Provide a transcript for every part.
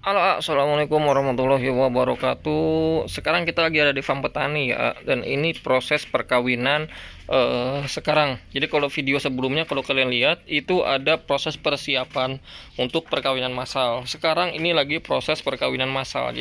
Halo, assalamualaikum warahmatullahi wabarakatuh. Sekarang kita lagi ada di farm petani ya, dan ini proses perkawinan sekarang. Jadi kalau video sebelumnya kalau kalian lihat itu ada proses persiapan untuk perkawinan massal. Sekarang ini lagi proses perkawinan massal.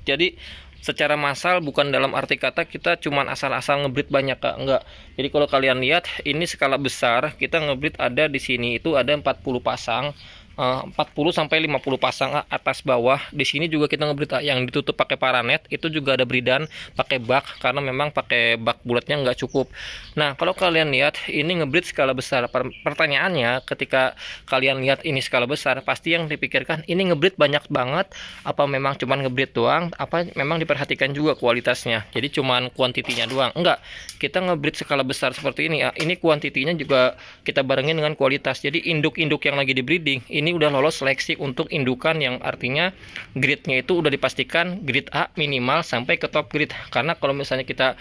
Jadi secara massal bukan dalam arti kata kita cuman asal-asal ngebreed banyak Kak, enggak. Jadi kalau kalian lihat ini skala besar, kita ngebreed ada di sini itu ada 40 pasang. 40 sampai 50 pasang atas bawah. Di sini juga kita ngebreed yang ditutup pakai paranet, itu juga ada breedan pakai bak karena memang pakai bak bulatnya nggak cukup. Nah, kalau kalian lihat ini ngebreed skala besar. Pertanyaannya ketika kalian lihat ini skala besar, pasti yang dipikirkan ini ngebreed banyak banget apa memang cuman ngebreed doang, apa memang diperhatikan juga kualitasnya. Jadi cuman kuantitinya doang. Enggak. Kita ngebreed skala besar seperti ini ya. Ini kuantitinya juga kita barengin dengan kualitas. Jadi induk-induk yang lagi di breeding ini udah lolos seleksi untuk indukan yang artinya grade-nya itu udah dipastikan grade A minimal sampai ke top grade. Karena kalau misalnya kita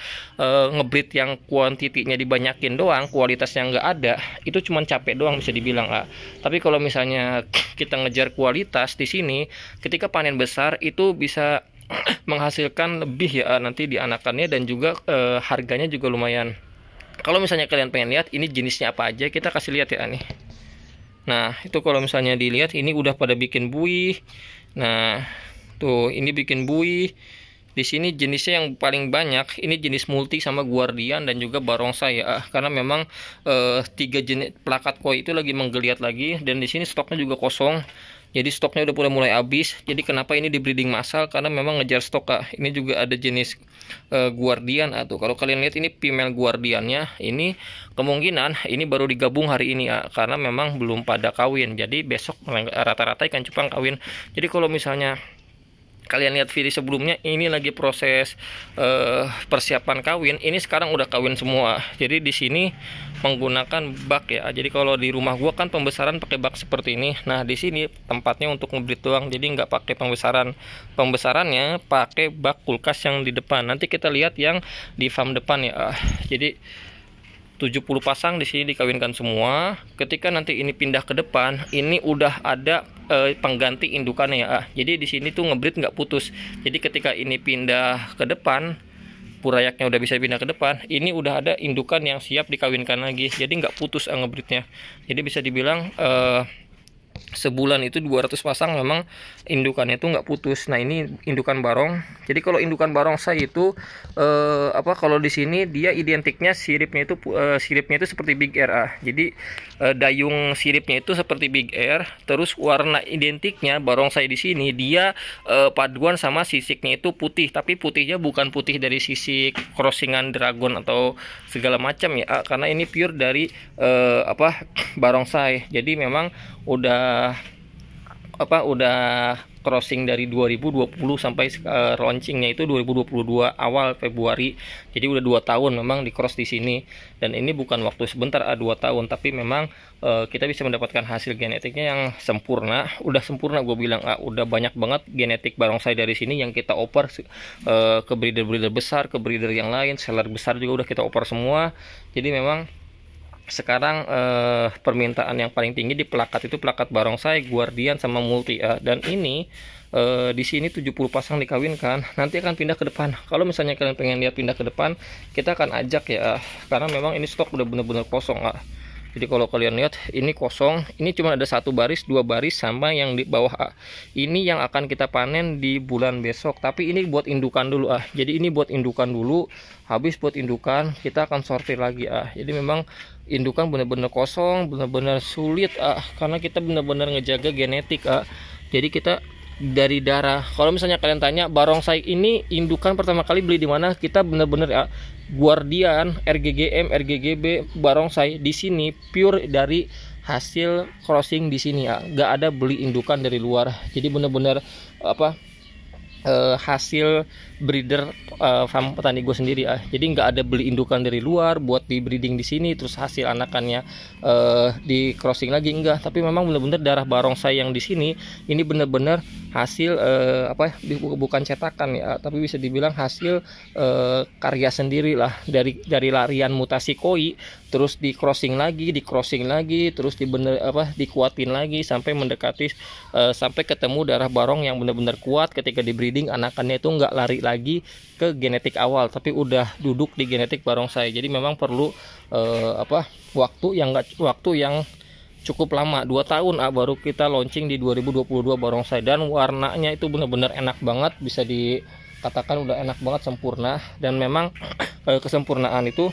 ngebreed yang kuantitinya dibanyakin doang, kualitasnya nggak ada, itu cuma capek doang bisa dibilang A. Tapi kalau misalnya kita ngejar kualitas di sini, ketika panen besar itu bisa menghasilkan lebih ya nanti di anakannya, dan juga harganya juga lumayan. Kalau misalnya kalian pengen lihat ini jenisnya apa aja, kita kasih lihat ya nih. Nah, itu kalau misalnya dilihat ini udah pada bikin buih. Nah, tuh ini bikin buih. Di sini jenisnya yang paling banyak ini jenis multi sama guardian dan juga barongsai ya. Karena memang tiga jenis plakat koi itu lagi menggeliat lagi, dan di sini stoknya juga kosong. Jadi stoknya udah mulai habis. Jadi kenapa ini di breeding massal? Karena memang ngejar stok Kak. Ini juga ada jenis guardian atau kalau kalian lihat ini female guardiannya, ini kemungkinan ini baru digabung hari ini ya, karena memang belum pada kawin. Jadi besok rata-rata ikan cupang kawin. Jadi kalau misalnya kalian lihat video sebelumnya, ini lagi proses persiapan kawin. Ini sekarang udah kawin semua. Jadi di sini menggunakan bak ya. Jadi kalau di rumah gua kan pembesaran pakai bak seperti ini. Nah, di sini tempatnya untuk ngebreed doang. Jadi nggak pakai pembesaran. Pembesarannya pakai bak kulkas yang di depan. Nanti kita lihat yang di farm depan ya. Jadi 70 pasang di sini dikawinkan semua. Ketika nanti ini pindah ke depan, ini udah ada pengganti indukannya ya. Jadi di sini tuh ngebreed nggak putus. Jadi ketika ini pindah ke depan, purayaknya udah bisa pindah ke depan, ini udah ada indukan yang siap dikawinkan lagi. Jadi nggak putus ngebreednya. Jadi bisa dibilang sebulan itu 200 pasang memang indukannya itu nggak putus. Nah, ini indukan barong. Jadi kalau indukan barongsai itu kalau di sini dia identiknya siripnya itu seperti Big Air Jadi dayung siripnya itu seperti Big Air. Terus warna identiknya barongsai di sini dia paduan sama sisiknya itu putih, tapi putihnya bukan putih dari sisik crossingan dragon atau segala macam ya, karena ini pure dari barongsai. Jadi memang udah crossing dari 2020 sampai launchingnya itu 2022 awal Februari. Jadi udah 2 tahun memang di cross di sini, dan ini bukan waktu sebentar 2 tahun, tapi memang kita bisa mendapatkan hasil genetiknya yang sempurna. Udah sempurna gue bilang udah banyak banget genetik barongsai dari sini yang kita oper ke breeder-breeder besar, ke breeder yang lain, seller besar juga udah kita oper semua. Jadi memang sekarang permintaan yang paling tinggi di plakat itu plakat barongsai, guardian sama multi dan ini di sini 70 pasang dikawinkan, nanti akan pindah ke depan. Kalau misalnya kalian pengen lihat pindah ke depan, kita akan ajak ya, karena memang ini stok udah bener-bener kosong Jadi kalau kalian lihat ini kosong, ini cuma ada 1 baris, 2 baris sama yang di bawah Ini yang akan kita panen di bulan besok, tapi ini buat indukan dulu Jadi ini buat indukan dulu, habis buat indukan kita akan sortir lagi Jadi memang indukan benar-benar kosong, benar-benar sulit karena kita benar-benar ngejaga genetik Jadi kita dari darah. Kalau misalnya kalian tanya barongsai ini indukan pertama kali beli di mana, kita benar-benar guardian, RGGM, RGGB, barongsai di sini pure dari hasil crossing di sini nggak ada beli indukan dari luar. Jadi benar-benar hasil breeder farm petani gue sendiri Jadi nggak ada beli indukan dari luar buat di breeding di sini terus hasil anakannya di crossing lagi, enggak. Tapi memang benar-benar darah barongsai yang di sini ini benar-benar hasil bukan cetakan ya, tapi bisa dibilang hasil karya sendiri lah, dari larian mutasi koi, terus di crossing lagi, terus dikuatin lagi sampai mendekati sampai ketemu darah barong yang benar-benar kuat. Ketika di breeding, anakannya itu nggak lari lagi ke genetik awal, tapi udah duduk di genetik barongsai. Jadi memang perlu waktu yang cukup lama, 2 tahun baru kita launching di 2022 barongsai. Dan warnanya itu benar-benar enak banget, bisa dikatakan udah enak banget, sempurna. Dan memang kesempurnaan itu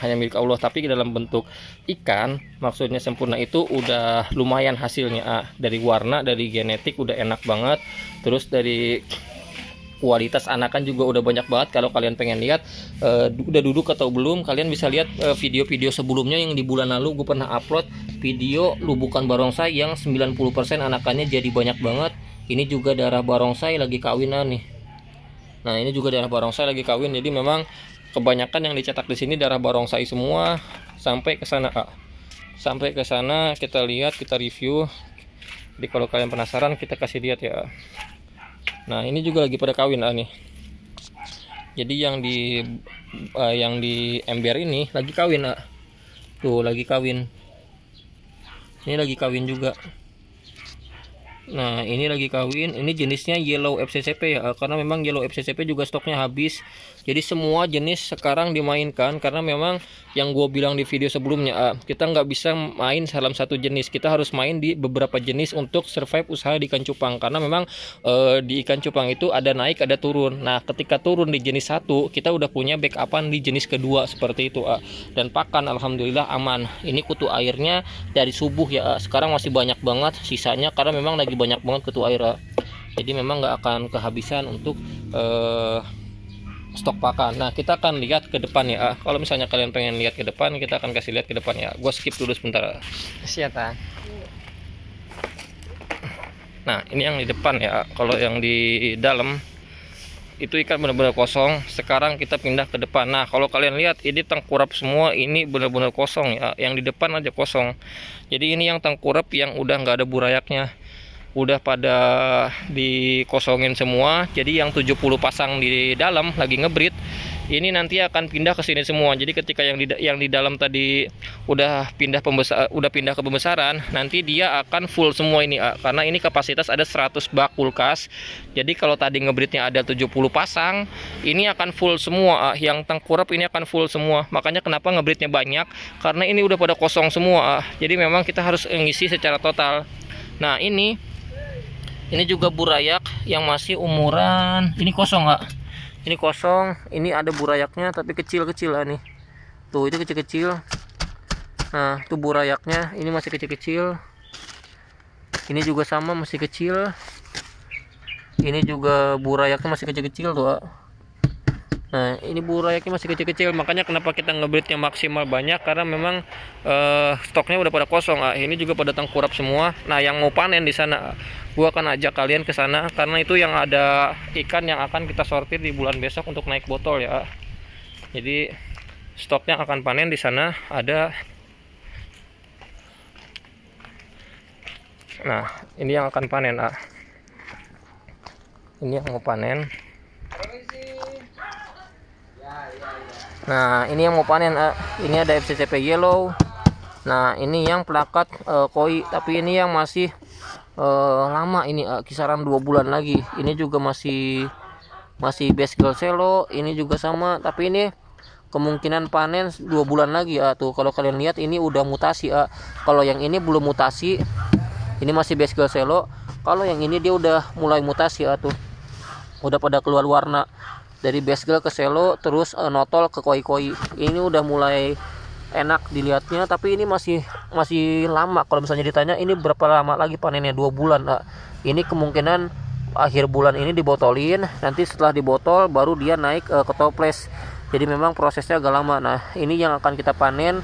hanya milik Allah, tapi dalam bentuk ikan, maksudnya sempurna itu udah lumayan hasilnya. Dari warna, dari genetik udah enak banget, terus dari kualitas anakan juga udah banyak banget. Kalau kalian pengen lihat udah duduk atau belum, kalian bisa lihat video-video sebelumnya yang di bulan lalu gue pernah upload video lubukan barongsai yang 90% anakannya jadi banyak banget. Ini juga darah barongsai lagi kawinan nih. Nah, ini juga darah barongsai lagi kawin. Jadi memang kebanyakan yang dicetak di sini darah barongsai semua. Sampai ke sana sampai ke sana kita lihat, kita review. Jadi kalau kalian penasaran, kita kasih lihat ya. Nah, ini juga lagi pada kawin nih. Jadi yang di ember ini lagi kawin tuh, lagi kawin. Ini lagi kawin juga. Nah, ini lagi kawin. Ini jenisnya yellow FCCP ya, karena memang yellow FCCP juga stoknya habis. Jadi semua jenis sekarang dimainkan, karena memang yang gue bilang di video sebelumnya, kita nggak bisa main dalam satu jenis, kita harus main di beberapa jenis untuk survive usaha di ikan cupang. Karena memang di ikan cupang itu ada naik ada turun. Nah, ketika turun di jenis satu, kita udah punya backupan di jenis kedua seperti itu. Dan pakan alhamdulillah aman. Ini kutu airnya dari subuh ya, sekarang masih banyak banget sisanya, karena memang lagi banyak banget kutu air. Jadi memang nggak akan kehabisan untuk stok pakan. Nah, kita akan lihat ke depan ya. Kalau misalnya kalian pengen lihat ke depan, kita akan kasih lihat ke depan ya. Gue skip dulu sebentar. Siapa? Nah, ini yang di depan ya. Kalau yang di dalam itu ikan benar-benar kosong. Sekarang kita pindah ke depan. Nah, kalau kalian lihat ini tengkurap semua, ini benar-benar kosong ya. Yang di depan aja kosong. Jadi ini yang tengkurap yang udah nggak ada burayaknya, udah pada dikosongin semua. Jadi yang 70 pasang di dalam lagi ngebreed, ini nanti akan pindah ke sini semua. Jadi ketika yang di dalam tadi udah pindah ke pembesaran, nanti dia akan full semua ini karena ini kapasitas ada 100 bak kulkas. Jadi kalau tadi ngebreednya ada 70 pasang, ini akan full semua. Yang tengkurap ini akan full semua. Makanya kenapa ngebreednya banyak, karena ini udah pada kosong semua. Jadi memang kita harus ngisi secara total. Nah, ini juga burayak yang masih umuran, ini kosong ini kosong, ini ada burayaknya tapi kecil-kecil nih. Tuh, itu kecil-kecil. Nah, itu burayaknya, ini masih kecil-kecil. Ini juga sama, masih kecil. Ini juga burayaknya masih kecil-kecil tuh. Nah, ini burayaknya masih kecil-kecil. Makanya kenapa kita ngebreednya maksimal banyak, karena memang stoknya udah pada kosong. Ini juga pada tengkurap semua. Nah, yang mau panen di sana, gua akan ajak kalian ke sana, karena itu yang ada ikan yang akan kita sortir di bulan besok untuk naik botol ya. Jadi stoknya akan panen di sana ada. Nah, ini yang akan panen ini yang mau panen. Nah, ini yang mau panen ini ada FCCP yellow. Nah, ini yang plakat koi, tapi ini yang masih lama, ini kisaran 2 bulan lagi. Ini juga masih base girl selo. Ini juga sama, tapi ini kemungkinan panen 2 bulan lagi tuh. Kalau kalian lihat ini udah mutasi kalau yang ini belum mutasi, ini masih base girl selo. Kalau yang ini dia udah mulai mutasi tuh, udah pada keluar warna dari base girl ke selo, terus notol ke koi-koi. Ini udah mulai enak dilihatnya, tapi ini masih lama. Kalau misalnya ditanya ini berapa lama lagi panennya, 2 bulan. Ini kemungkinan akhir bulan ini dibotolin, nanti setelah dibotol baru dia naik ke toples. Jadi memang prosesnya agak lama. Nah, ini yang akan kita panen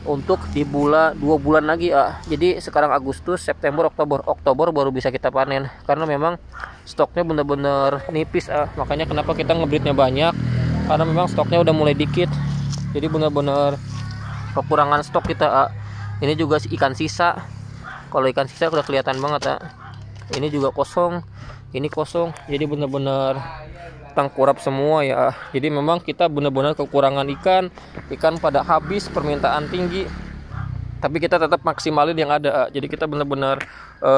untuk di 2 bulan lagi Jadi sekarang Agustus, September, Oktober baru bisa kita panen, karena memang stoknya bener-bener nipis makanya kenapa kita ngebreednya banyak, karena memang stoknya udah mulai dikit. Jadi bener-bener kekurangan stok kita Ini juga ikan sisa. Kalau ikan sisa udah kelihatan banget ini juga kosong, ini kosong, jadi benar-benar tengkurap semua ya. Jadi memang kita benar-benar kekurangan ikan pada habis, permintaan tinggi, tapi kita tetap maksimalin yang ada. Jadi kita benar-benar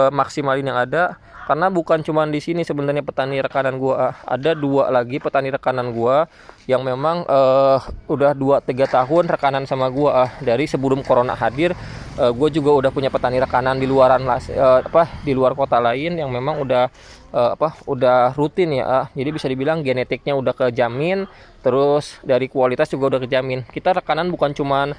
maksimalin yang ada, karena bukan cuma di sini sebenarnya petani rekanan gua, ada 2 lagi petani rekanan gua yang memang udah 2-3 tahun rekanan sama gua. Dari sebelum corona hadir, gue juga udah punya petani rekanan di luaran di luar kota lain yang memang udah rutin ya. Jadi bisa dibilang genetiknya udah kejamin, terus dari kualitas juga udah kejamin. Kita rekanan bukan cuman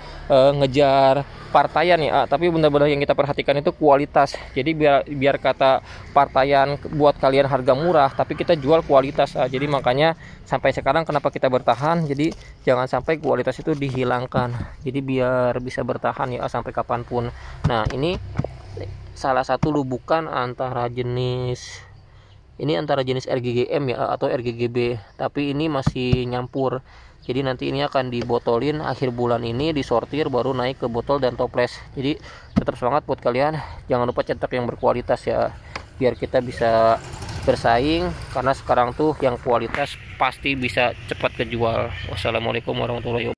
ngejar partaian ya, tapi benar-benar yang kita perhatikan itu kualitas. Jadi biar kata partaian buat kalian harga murah, tapi kita jual kualitas. Jadi makanya sampai sekarang kenapa kita bertahan. Jadi jangan sampai kualitas itu dihilangkan. Jadi biar bisa bertahan ya sampai kapanpun. Nah, ini salah satu lubukan antara jenis RGGM ya atau RGGB, tapi ini masih nyampur. Jadi nanti ini akan dibotolin akhir bulan ini, disortir, baru naik ke botol dan toples. Jadi tetap semangat buat kalian, jangan lupa cetak yang berkualitas ya, biar kita bisa bersaing, karena sekarang tuh yang kualitas pasti bisa cepat kejual. Wassalamualaikum warahmatullahi wabarakatuh.